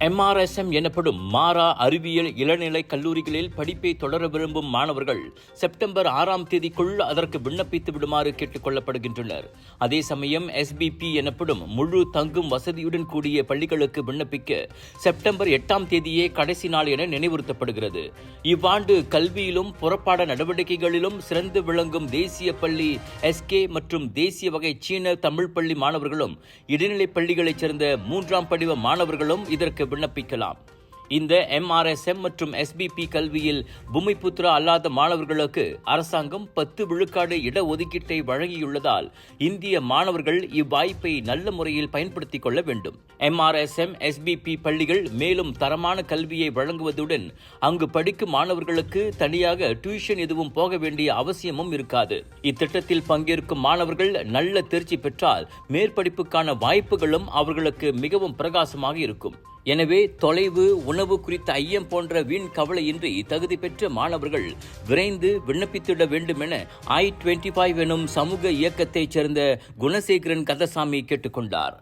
MRSM எனப்படும் மாறா அறிவியல் இளநிலை கல்லூரிகளில் படிப்பை தொடர விரும்பும் மாணவர்கள் செப்டம்பர் 6ஆம் தேதிக்குள் அதற்கு விண்ணப்பித்து விடுமாறு கேட்டுக் கொள்ளப்படுகின்றனர். அதே சமயம் SBP எனப்படும் முழு தங்கும் வசதியுடன் கூடிய பள்ளிகளுக்கு விண்ணப்பிக்க செப்டம்பர் 8ஆம் தேதியே கடைசி நாள் என நினைவுறுத்தப்படுகிறது. இவ்வாண்டு கல்வியிலும் புறப்பாட நடவடிக்கைகளிலும் சிறந்து விளங்கும் தேசிய பள்ளி SK மற்றும் தேசிய வகை சீன தமிழ் பள்ளி மாணவர்களும் இடைநிலை பள்ளிகளைச் சேர்ந்த 3ஆம் படிவ மாணவர்களும் இதற்கு விண்ணப்பிக்கலாம். இந்த MRSM மற்றும் SBP கல்வியில் பூமிபுத்ரா அல்லாத மாணவர்களுக்கு அரசாங்கம் 10 விழுக்காடு இடஒதுக்கீட்டை வழங்கியுள்ளதால் இந்திய மாணவர்கள் இவ்வாய்ப்பை நல்ல முறையில் பயன்படுத்திக் கொள்ள வேண்டும். MRSM SBP பள்ளிகள் மேலும் தரமான கல்வியை வழங்குவதுடன் அங்கு படிக்கும் மாணவர்களுக்கு தனியாக டியூஷன் எதுவும் போக வேண்டிய அவசியமும் இருக்காது. இத்திட்டத்தில் பங்கேற்கும் மாணவர்கள் நல்ல தேர்ச்சி பெற்றால் மேற்படிப்புக்கான வாய்ப்புகளும் அவர்களுக்கு மிகவும் பிரகாசமாக இருக்கும். எனவே தொலைவு, உணவு குறித்த ஐயம் போன்ற வீண் கவலையின்றி தகுதி பெற்ற மாணவர்கள் விரைந்து விண்ணப்பித்திட வேண்டும் என I-25 எனும் சமூக இயக்கத்தைச் சேர்ந்த குணசேகரன் கந்தசாமி கேட்டுக்கொண்டார்.